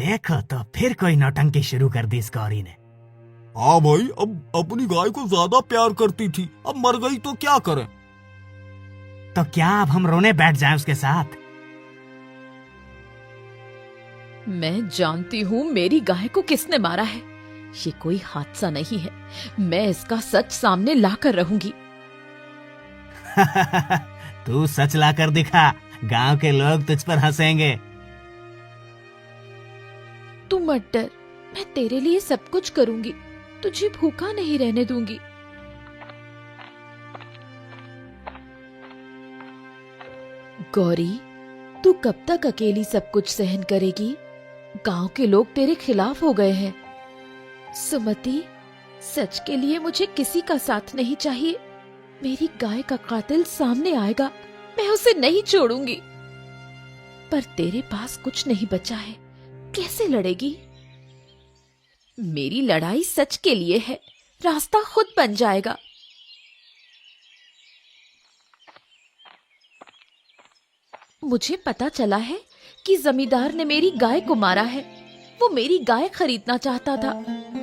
देखो तो फिर कोई नौटंकी शुरू कर दी इस गौरी ने। हाँ भाई, अब अपनी गाय को ज्यादा प्यार करती थी, अब मर गई तो क्या करें। तो क्या अब हम रोने बैठ जाएं उसके साथ? मैं जानती हूँ मेरी गाय को किसने मारा है। ये कोई हादसा नहीं है। मैं इसका सच सामने लाकर रहूंगी। तू सच ला कर दिखा, गांव के लोग तुझ पर हंसेंगे। तू मत डर, मैं तेरे लिए सब कुछ करूंगी। तुझे भूखा नहीं रहने दूंगी। गौरी, तू कब तक अकेली सब कुछ सहन करेगी? गांव के लोग तेरे खिलाफ हो गए हैं। सुमति, सच के लिए मुझे किसी का साथ नहीं चाहिए। मेरी गाय का कातिल सामने आएगा, मैं उसे नहीं छोड़ूंगी। पर तेरे पास कुछ नहीं बचा है, कैसे लड़ेगी? मेरी लड़ाई सच के लिए है, रास्ता खुद बन जाएगा। मुझे पता चला है कि जमींदार ने मेरी गाय को मारा है। वो मेरी गाय खरीदना चाहता था।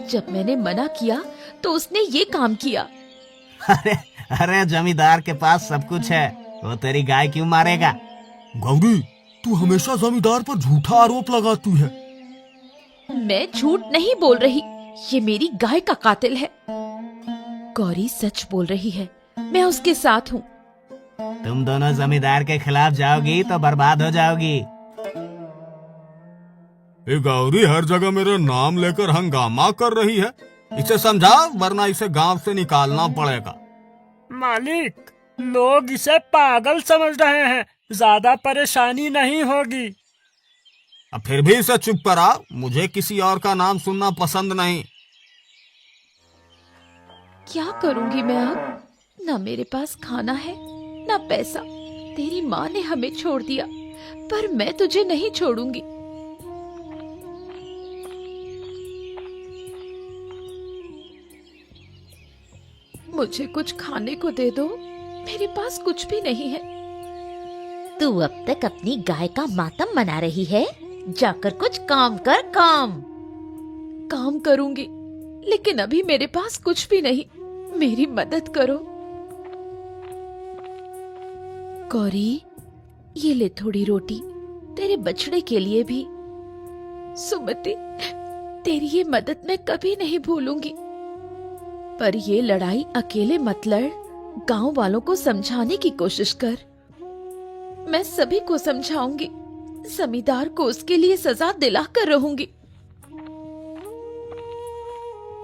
जब मैंने मना किया तो उसने ये काम किया। अरे अरे, जमींदार के पास सब कुछ है, वो तेरी गाय क्यों मारेगा? गौरी, तू हमेशा जमींदार पर झूठा आरोप लगाती है। मैं झूठ नहीं बोल रही, ये मेरी गाय का कातिल है। गौरी सच बोल रही है, मैं उसके साथ हूँ। तुम दोनों जमींदार के खिलाफ जाओगी तो बर्बाद हो जाओगी। ये गौरी हर जगह मेरा नाम लेकर हंगामा कर रही है। इसे समझा, वरना इसे गांव से निकालना पड़ेगा। मालिक, लोग इसे पागल समझ रहे हैं, ज्यादा परेशानी नहीं होगी। अब फिर भी इसे चुप करा, मुझे किसी और का नाम सुनना पसंद नहीं। क्या करूंगी मैं अब? ना मेरे पास खाना है, ना पैसा। तेरी माँ ने हमें छोड़ दिया, पर मैं तुझे नहीं छोड़ूंगी। मुझे कुछ खाने को दे दो, मेरे पास कुछ भी नहीं है। तू अब तक अपनी गाय का मातम मना रही है, जाकर कुछ काम कर। काम करूंगी, लेकिन अभी मेरे पास कुछ भी नहीं। मेरी मदद करो। गौरी, ये ले थोड़ी रोटी, तेरे बछड़े के लिए भी। सुमति, तेरी ये मदद मैं कभी नहीं भूलूंगी। पर ये लड़ाई अकेले मत लड़, गांव वालों को समझाने की कोशिश कर। मैं सभी को समझाऊंगी, जमींदार को उसके लिए सजा दिलाकर रहूंगी।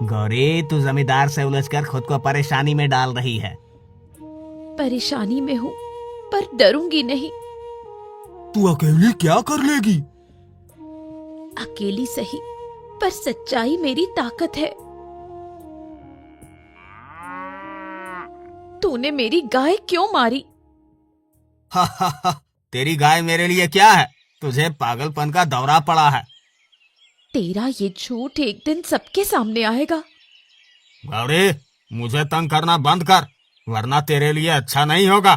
गौरी, तू जमींदार से उलझकर खुद को परेशानी में डाल रही है। परेशानी में हूँ, पर डरूंगी नहीं। तू अकेली क्या कर लेगी? अकेली सही, पर सच्चाई मेरी ताकत है। तूने मेरी गाय क्यों मारी? हा हा हा, तेरी गाय मेरे लिए क्या है? तुझे पागलपन का दौरा पड़ा है। तेरा ये झूठ एक दिन सबके सामने आएगा। गौरी, मुझे तंग करना बंद कर, वरना तेरे लिए अच्छा नहीं होगा।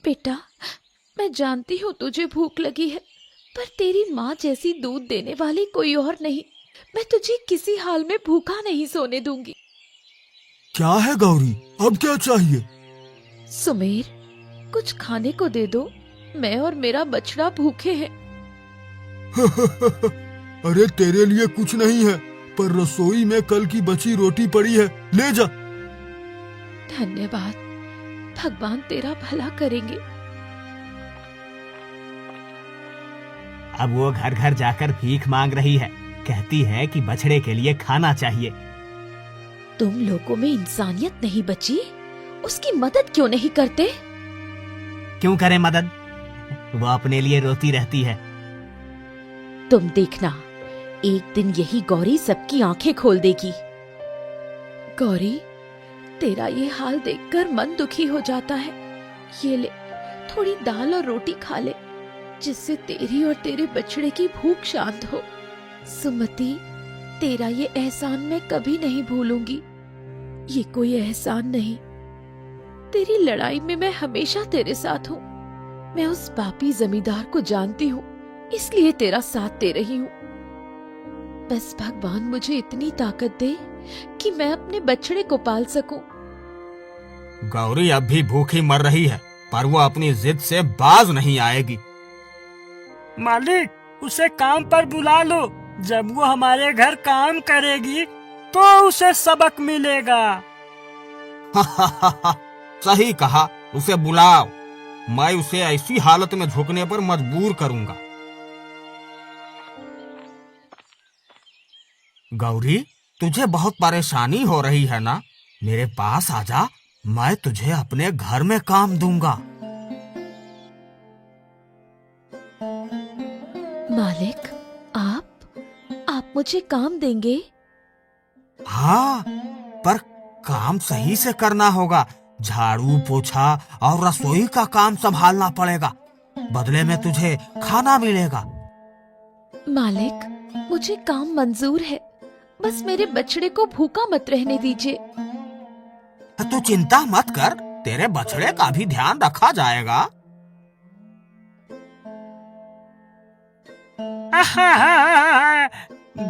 बेटा, मैं जानती हूँ तुझे भूख लगी है, पर तेरी माँ जैसी दूध देने वाली कोई और नहीं। मैं तुझे किसी हाल में भूखा नहीं सोने दूंगी। क्या है गौरी, अब क्या चाहिए? सुमेर, कुछ खाने को दे दो, मैं और मेरा बछड़ा भूखे हैं। अरे तेरे लिए कुछ नहीं है, पर रसोई में कल की बची रोटी पड़ी है, ले जा। धन्यवाद, भगवान तेरा भला करेंगे। अब वो घर घर जाकर भीख मांग रही है, कहती है कि बछड़े के लिए खाना चाहिए। तुम लोगों में इंसानियत नहीं बची, उसकी मदद क्यों नहीं करते? क्यों करें मदद? वो अपने लिए रोती रहती है। तुम देखना, एक दिन यही गौरी सबकी आंखें खोल देगी। गौरी, तेरा ये हाल देखकर मन दुखी हो जाता है। ये ले, थोड़ी दाल और रोटी खा ले, जिससे तेरी और तेरे बछड़े की भूख शांत हो। सुमति, तेरा ये एहसान मैं कभी नहीं भूलूंगी। ये कोई एहसान नहीं, तेरी लड़ाई में मैं हमेशा तेरे साथ हूँ। मैं उस पापी जमींदार को जानती हूँ, इसलिए तेरा साथ दे रही हूँ। बस भगवान मुझे इतनी ताकत दे कि मैं अपने बछड़े को पाल सकूं। गौरी अब भी भूखी मर रही है, पर वो अपनी जिद से बाज नहीं आएगी। मालिक, उसे काम पर बुला लो। जब वो हमारे घर काम करेगी तो उसे सबक मिलेगा। सही कहा, उसे बुलाओ। मैं उसे ऐसी हालत में झुकने पर मजबूर करूंगा। गौरी, तुझे बहुत परेशानी हो रही है ना? मेरे पास आजा, मैं तुझे अपने घर में काम दूंगा। मालिक, आप मुझे काम देंगे? हाँ, पर काम सही से करना होगा। झाड़ू पोछा और रसोई का काम संभालना पड़ेगा। बदले में तुझे खाना मिलेगा। मालिक, मुझे काम मंजूर है, बस मेरे बछड़े को भूखा मत रहने दीजिए। तू चिंता मत कर, तेरे बछड़े का भी ध्यान रखा जाएगा।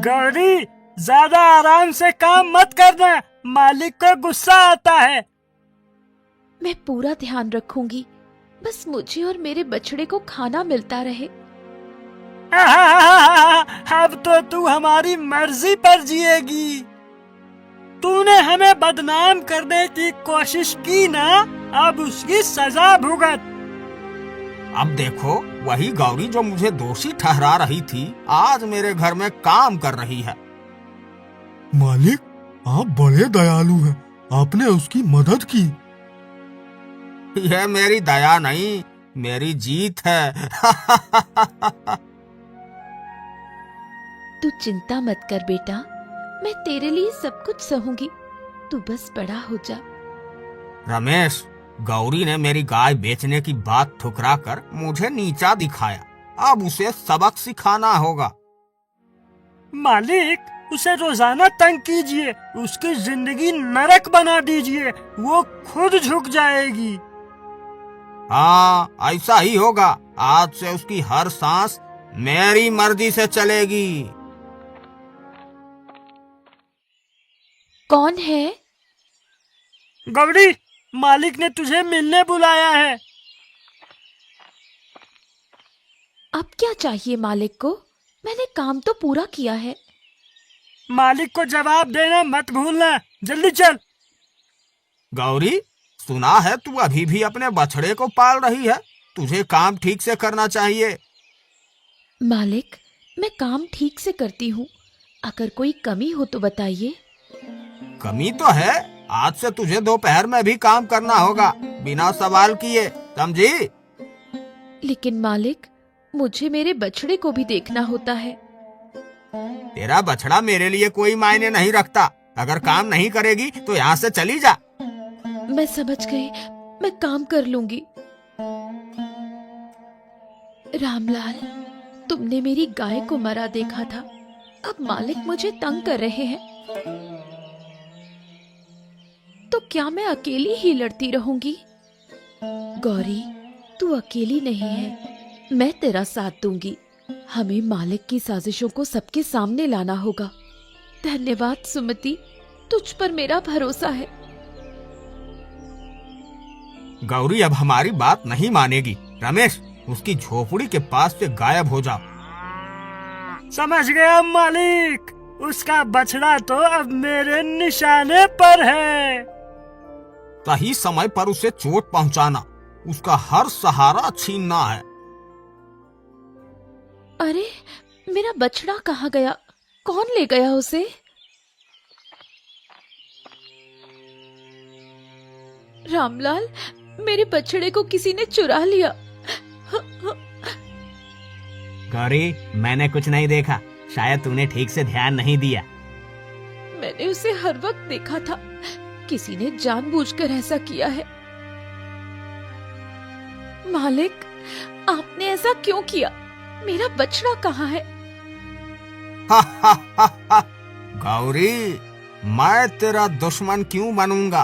गौरी, ज्यादा आराम से काम मत करना, मालिक को गुस्सा आता है। मैं पूरा ध्यान रखूंगी, बस मुझे और मेरे बछड़े को खाना मिलता रहे। अब तो तू हमारी मर्जी पर जिएगी। तूने हमें बदनाम करने की कोशिश की ना, अब उसकी सजा भुगत। अब देखो, वही गौरी जो मुझे दोषी ठहरा रही थी, आज मेरे घर में काम कर रही है। मालिक, आप बड़े दयालु हैं, आपने उसकी मदद की। यह मेरी दया नहीं, मेरी जीत है। तू चिंता मत कर बेटा, मैं तेरे लिए सब कुछ सहूंगी, तू बस बड़ा हो जा। रमेश, गौरी ने मेरी गाय बेचने की बात ठुकरा कर मुझे नीचा दिखाया। अब उसे सबक सिखाना होगा। मालिक, उसे रोजाना तंग कीजिए, उसकी जिंदगी नरक बना दीजिए, वो खुद झुक जाएगी। हाँ, ऐसा ही होगा। आज से उसकी हर सांस मेरी मर्जी से चलेगी। कौन है? गौरी, मालिक ने तुझे मिलने बुलाया है। अब क्या चाहिए मालिक को? मैंने काम तो पूरा किया है। मालिक को जवाब देना मत भूलना, जल्दी चल। गौरी, सुना है तू अभी भी अपने बछड़े को पाल रही है। तुझे काम ठीक से करना चाहिए। मालिक, मैं काम ठीक से करती हूँ, अगर कोई कमी हो तो बताइए। कमी तो है, आज से तुझे दोपहर में भी काम करना होगा, बिना सवाल किए, समझी? लेकिन मालिक, मुझे मेरे बछड़े को भी देखना होता है। तेरा बछड़ा मेरे लिए कोई मायने नहीं रखता। अगर काम नहीं करेगी तो यहाँ से चली जा। मैं समझ गई, मैं काम कर लूंगी। रामलाल, तुमने मेरी गाय को मरा देखा था, अब मालिक मुझे तंग कर रहे हैं, तो क्या मैं अकेली ही लड़ती रहूंगी? गौरी, तू अकेली नहीं है, मैं तेरा साथ दूंगी। हमें मालिक की साजिशों को सबके सामने लाना होगा। धन्यवाद सुमति, तुझ पर मेरा भरोसा है। गौरी अब हमारी बात नहीं मानेगी। रमेश, उसकी झोपड़ी के पास से गायब हो जाओ। समझ गया मालिक, उसका बछड़ा तो अब मेरे निशाने पर है। सही समय पर उसे चोट पहुंचाना, उसका हर सहारा छीनना है। अरे, मेरा बछड़ा कहाँ गया? कौन ले गया उसे? रामलाल, मेरे बछड़े को किसी ने चुरा लिया। गौरी, मैंने कुछ नहीं देखा, शायद तूने ठीक से ध्यान नहीं दिया। मैंने उसे हर वक्त देखा था, किसी ने जानबूझकर ऐसा किया है। मालिक, आपने ऐसा क्यों किया? मेरा बछड़ा कहाँ है? गौरी, मैं तेरा दुश्मन क्यों बनूंगा?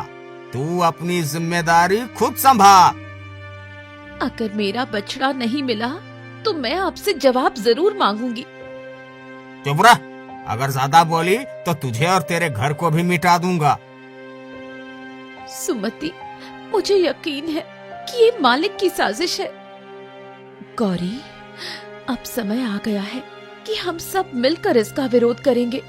तू अपनी जिम्मेदारी खुद संभाल। अगर मेरा बछड़ा नहीं मिला तो मैं आपसे जवाब जरूर मांगूंगी। चुप रह, अगर ज्यादा बोली तो तुझे और तेरे घर को भी मिटा दूंगा। सुमति, मुझे यकीन है कि ये मालिक की साजिश है। गौरी, अब समय आ गया है कि हम सब मिलकर इसका विरोध करेंगे।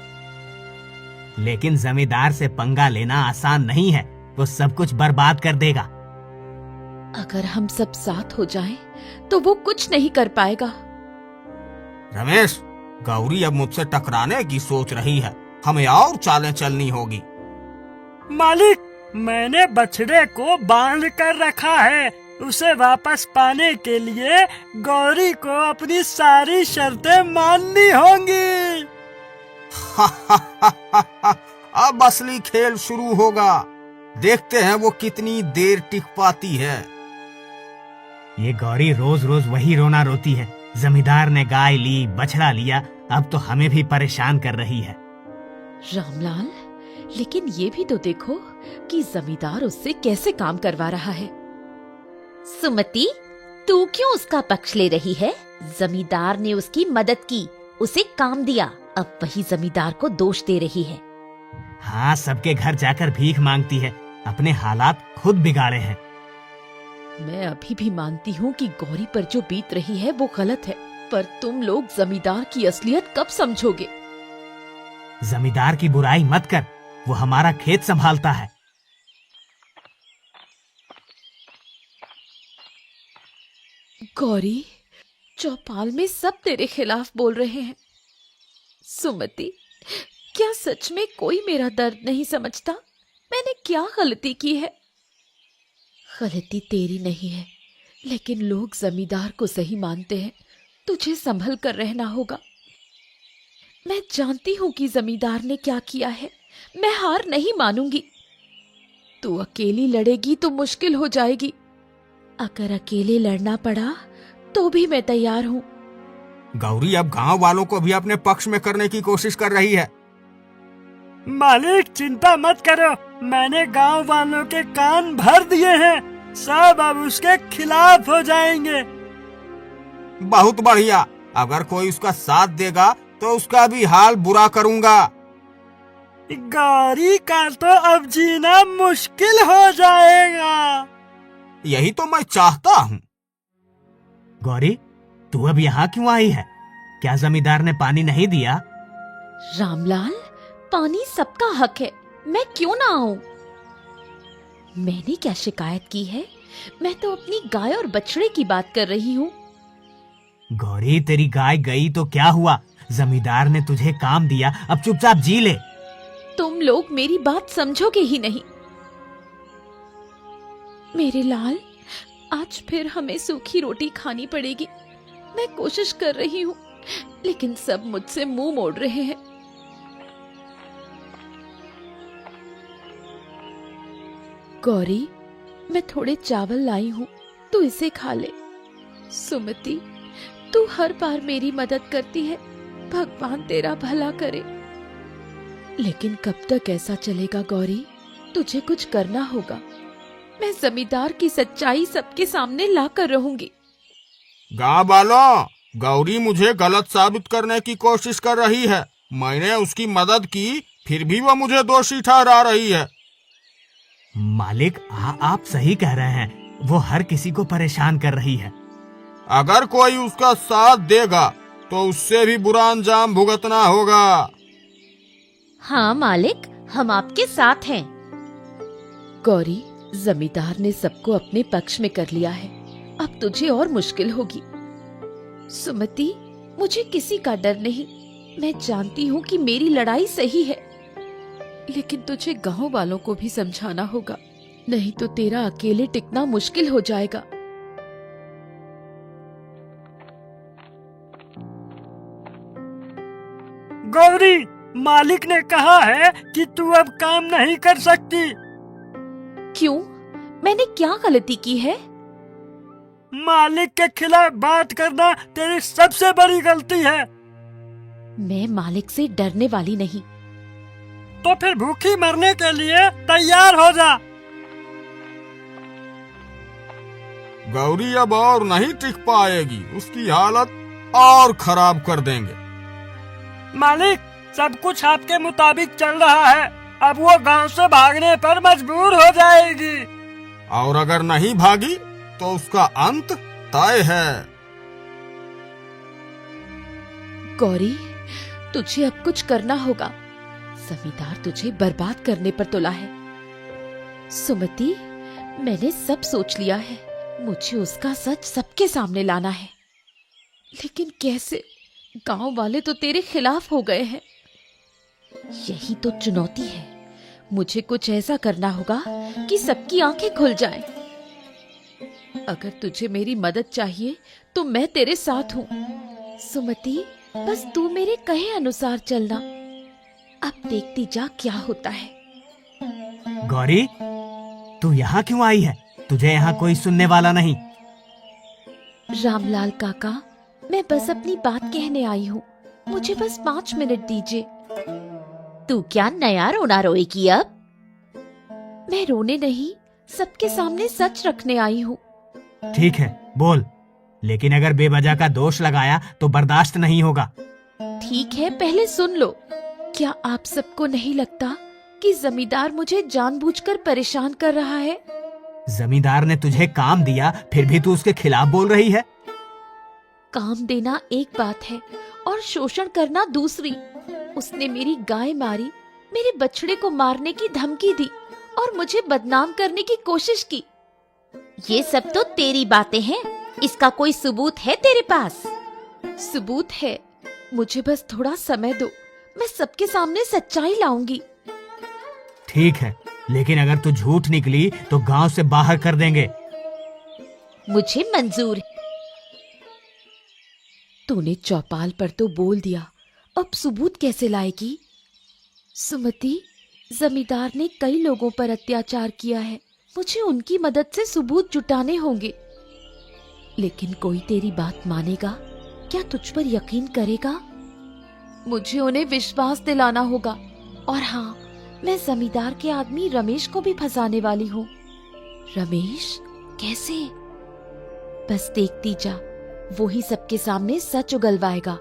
लेकिन जमींदार से पंगा लेना आसान नहीं है, वो सब कुछ बर्बाद कर देगा। अगर हम सब साथ हो जाएं, तो वो कुछ नहीं कर पाएगा। रमेश, गौरी अब मुझसे टकराने की सोच रही है, हमें और चालें चलनी होगी। मालिक, मैंने बछड़े को बांध कर रखा है। उसे वापस पाने के लिए गौरी को अपनी सारी शर्तें माननी होंगी। अब असली खेल शुरू होगा, देखते हैं वो कितनी देर टिक पाती है। ये गौरी रोज रोज वही रोना रोती है। जमींदार ने गाय ली, बछड़ा लिया, अब तो हमें भी परेशान कर रही है। रामलाल, लेकिन ये भी तो देखो कि जमींदार उससे कैसे काम करवा रहा है। सुमति, तू क्यों उसका पक्ष ले रही है? जमींदार ने उसकी मदद की, उसे काम दिया, अब वही जमींदार को दोष दे रही है। हाँ, सबके घर जाकर भीख मांगती है, अपने हालात खुद बिगाड़े हैं। मैं अभी भी मानती हूँ कि गौरी पर जो बीत रही है वो गलत है, पर तुम लोग जमींदार की असलियत कब समझोगे? जमींदार की बुराई मत कर, वो हमारा खेत संभालता है। गौरी, चौपाल में सब तेरे खिलाफ बोल रहे हैं। सुमति, क्या सच में कोई मेरा दर्द नहीं समझता? मैंने क्या गलती की है? गलती तेरी नहीं है, लेकिन लोग जमींदार को सही मानते हैं। तुझे संभल कर रहना होगा। मैं जानती हूँ कि जमींदार ने क्या किया है। मैं हार नहीं मानूंगी। तू अकेली लड़ेगी तो मुश्किल हो जाएगी। अगर अकेले लड़ना पड़ा तो भी मैं तैयार हूँ। गौरी अब गांव वालों को भी अपने पक्ष में करने की कोशिश कर रही है। मालिक, चिंता मत करो, मैंने गांव वालों के कान भर दिए हैं। सब अब उसके खिलाफ हो जाएंगे। बहुत बढ़िया, अगर कोई उसका साथ देगा तो उसका भी हाल बुरा करूंगा। गौरी का तो अब जीना मुश्किल हो जाएगा। यही तो मैं चाहता हूँ। गौरी, तू अब यहाँ क्यों आई है? क्या जमींदार ने पानी नहीं दिया? रामलाल, पानी सबका हक है, मैं क्यों ना आऊं? मैंने क्या शिकायत की है? मैं तो अपनी गाय और बछड़े की बात कर रही हूँ। गौरी, तेरी गाय गई तो क्या हुआ? जमींदार ने तुझे काम दिया, अब चुपचाप जी ले। तुम लोग मेरी बात समझोगे ही नहीं। मेरे लाल, आज फिर हमें सूखी रोटी खानी पड़ेगी। मैं कोशिश कर रही हूँ, लेकिन सब मुझसे मुंह मोड़ रहे हैं। गौरी, मैं थोड़े चावल लाई हूँ, तू इसे खा ले। सुमति, तू हर बार मेरी मदद करती है, भगवान तेरा भला करे। लेकिन कब तक ऐसा चलेगा गौरी? तुझे कुछ करना होगा। मैं जमींदार की सच्चाई सबके सामने लाकर रहूंगी। गाँव वालों, गौरी मुझे गलत साबित करने की कोशिश कर रही है। मैंने उसकी मदद की, फिर भी वो मुझे दोषी ठहरा रही है। मालिक, आप सही कह रहे हैं, वो हर किसी को परेशान कर रही है। अगर कोई उसका साथ देगा तो उससे भी बुरा अंजाम भुगतना होगा। हाँ मालिक, हम आपके साथ हैं। गौरी, जमींदार ने सबको अपने पक्ष में कर लिया है, अब तुझे और मुश्किल होगी। सुमति, मुझे किसी का डर नहीं। मैं जानती हूँ कि मेरी लड़ाई सही है, लेकिन तुझे गांव वालों को भी समझाना होगा, नहीं तो तेरा अकेले टिकना मुश्किल हो जाएगा। गौरी, मालिक ने कहा है कि तू अब काम नहीं कर सकती। क्यों? मैंने क्या गलती की है? मालिक के खिलाफ बात करना तेरी सबसे बड़ी गलती है। मैं मालिक से डरने वाली नहीं। तो फिर भूखी मरने के लिए तैयार हो जा। गौरी अब और नहीं टिक पाएगी, उसकी हालत और खराब कर देंगे। मालिक, सब कुछ आपके मुताबिक चल रहा है। अब वो गांव से भागने पर मजबूर हो जाएगी। और अगर नहीं भागी तो उसका अंत तय है। गौरी, तुझे अब कुछ करना होगा। जमींदार तुझे बर्बाद करने पर तुला है। सुमति, मैंने सब सोच लिया है। मुझे उसका सच सबके सामने लाना है। लेकिन कैसे? गांव वाले तो तेरे खिलाफ हो गए हैं। यही तो चुनौती है। मुझे कुछ ऐसा करना होगा कि सबकी आंखें खुल जाएं। अगर तुझे मेरी मदद चाहिए तो मैं तेरे साथ हूँ। सुमति, बस तू मेरे कहे अनुसार चलना। अब देखती जा क्या होता है। गौरी, तू यहाँ क्यों आई है? तुझे यहाँ कोई सुनने वाला नहीं। रामलाल काका, मैं बस अपनी बात कहने आई हूँ। मुझे बस 5 मिनट दीजिए। तू क्या नया रोना रोएगी अब? मैं रोने नहीं, सबके सामने सच रखने आई हूँ। ठीक है, बोल। लेकिन अगर बेवजह का दोष लगाया तो बर्दाश्त नहीं होगा। ठीक है, पहले सुन लो। क्या आप सबको नहीं लगता कि जमींदार मुझे जानबूझकर परेशान कर रहा है? जमींदार ने तुझे काम दिया, फिर भी तू उसके खिलाफ बोल रही है। काम देना एक बात है और शोषण करना दूसरी। उसने मेरी गाय मारी, मेरे बछड़े को मारने की धमकी दी और मुझे बदनाम करने की कोशिश की। ये सब तो तेरी बातें हैं। इसका कोई सबूत है तेरे पास? सबूत है, मुझे बस थोड़ा समय दो। मैं सबके सामने सच्चाई लाऊंगी। ठीक है, लेकिन अगर तू झूठ निकली तो गांव से बाहर कर देंगे। मुझे मंजूर है। तूने चौपाल पर तो बोल दिया, अब सबूत कैसे लाएगी? सुमति, जमींदार ने कई लोगों पर अत्याचार किया है। मुझे उनकी मदद से सबूत जुटाने होंगे। लेकिन कोई तेरी बात मानेगा? क्या तुझ पर यकीन करेगा? मुझे उन्हें विश्वास दिलाना होगा। और हाँ, मैं जमींदार के आदमी रमेश को भी फंसाने वाली हूँ। रमेश? कैसे? बस देखती जा, वो ही सबके सामने सच उगलवाएगा।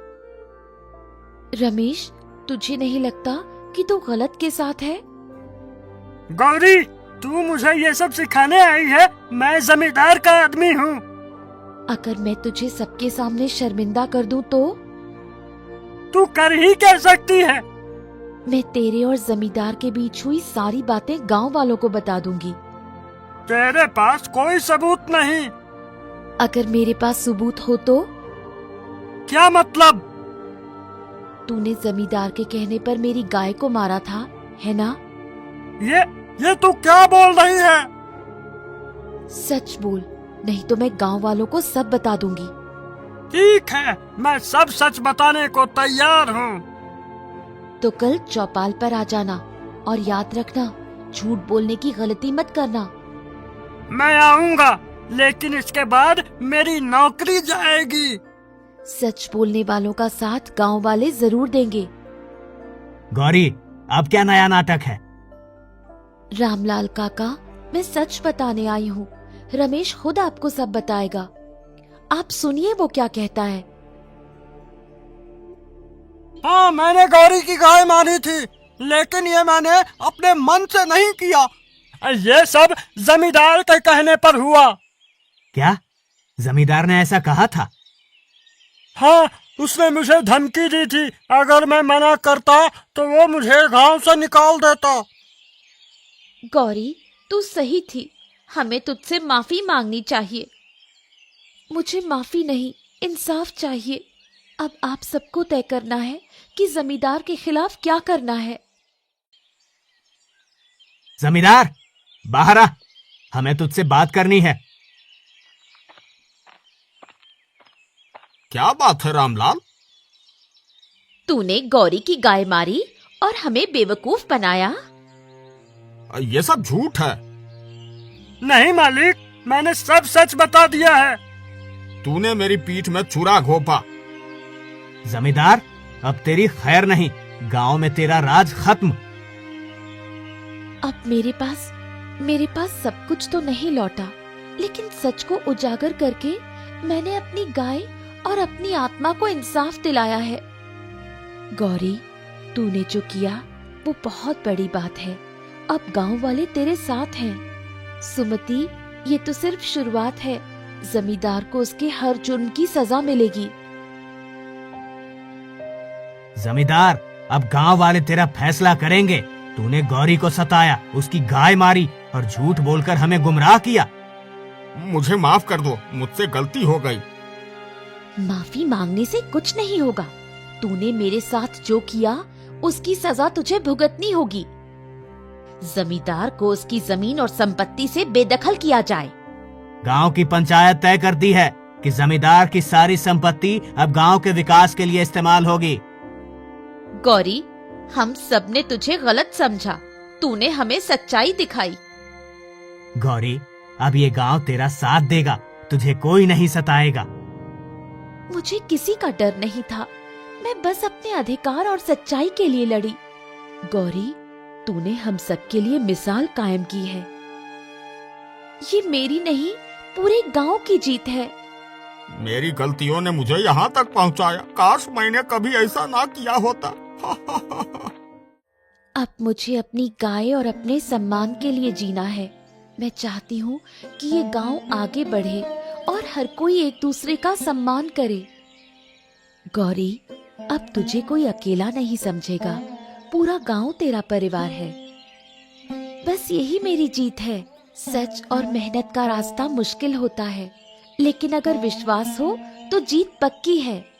रमेश, तुझे नहीं लगता कि तू गलत के साथ है? गौरी, तू मुझे ये सब सिखाने आई है? मैं जमींदार का आदमी हूँ। अगर मैं तुझे सबके सामने शर्मिंदा कर दूं तो? तू कर ही क्या सकती है? मैं तेरे और जमींदार के बीच हुई सारी बातें गांव वालों को बता दूंगी। तेरे पास कोई सबूत नहीं। अगर मेरे पास सबूत हो तो? क्या मतलब? तूने जमींदार के कहने पर मेरी गाय को मारा था, है ना? ये तू क्या बोल रही है? सच बोल, नहीं तो मैं गांव वालों को सब बता दूंगी। ठीक है, मैं सब सच बताने को तैयार हूँ। तो कल चौपाल पर आ जाना और याद रखना, झूठ बोलने की गलती मत करना। मैं आऊँगा, लेकिन इसके बाद मेरी नौकरी जाएगी। सच बोलने वालों का साथ गांव वाले जरूर देंगे। गौरी, अब क्या नया नाटक है? रामलाल काका, मैं सच बताने आई हूँ। रमेश खुद आपको सब बताएगा। आप सुनिए वो क्या कहता है। हाँ, मैंने गौरी की गाय मारी थी, लेकिन ये मैंने अपने मन से नहीं किया। ये सब जमींदार के कहने पर हुआ। क्या जमींदार ने ऐसा कहा था? हाँ, उसने मुझे धमकी दी थी। अगर मैं मना करता तो वो मुझे गांव से निकाल देता। गौरी, तू सही थी। हमें तुझसे माफी मांगनी चाहिए। मुझे माफी नहीं, इंसाफ चाहिए। अब आप सबको तय करना है कि जमींदार के खिलाफ क्या करना है। जमींदार, बाहर आ, हमें तुझसे बात करनी है। क्या बात है रामलाल? तूने गौरी की गाय मारी और हमें बेवकूफ बनाया। ये सब झूठ है। नहीं मालिक, मैंने सब सच बता दिया है। तूने मेरी पीठ में छुरा घोंपा। जमींदार, अब तेरी खैर नहीं, गांव में तेरा राज खत्म। अब मेरे पास सब कुछ तो नहीं लौटा, लेकिन सच को उजागर करके मैंने अपनी गाय और अपनी आत्मा को इंसाफ दिलाया है। गौरी, तूने जो किया वो बहुत बड़ी बात है। अब गांव वाले तेरे साथ हैं। सुमति, ये तो सिर्फ शुरुआत है। जमींदार को उसके हर जुर्म की सजा मिलेगी। जमींदार, अब गांव वाले तेरा फैसला करेंगे। तूने गौरी को सताया, उसकी गाय मारी और झूठ बोलकर हमें गुमराह किया। मुझे माफ कर दो, मुझसे गलती हो गई। माफी मांगने से कुछ नहीं होगा। तूने मेरे साथ जो किया उसकी सजा तुझे भुगतनी होगी। जमींदार को उसकी जमीन और संपत्ति से बेदखल किया जाए। गांव की पंचायत तय करती है कि जमींदार की सारी संपत्ति अब गांव के विकास के लिए इस्तेमाल होगी। गौरी, हम सब ने तुझे गलत समझा। तूने हमें सच्चाई दिखाई। गौरी, अब ये गांव तेरा साथ देगा, तुझे कोई नहीं सताएगा। मुझे किसी का डर नहीं था। मैं बस अपने अधिकार और सच्चाई के लिए लड़ी। गौरी, तूने हम सब के लिए मिसाल कायम की है। ये मेरी नहीं, पूरे गांव की जीत है। मेरी गलतियों ने मुझे यहाँ तक पहुँचाया। काश मैंने कभी ऐसा ना किया होता। अब मुझे अपनी गाय और अपने सम्मान के लिए जीना है। मैं चाहती हूँ कि ये गांव आगे बढ़े और हर कोई एक दूसरे का सम्मान करे। गौरी, अब तुझे कोई अकेला नहीं समझेगा। पूरा गांव तेरा परिवार है। बस यही मेरी जीत है। सच और मेहनत का रास्ता मुश्किल होता है, लेकिन अगर विश्वास हो तो जीत पक्की है।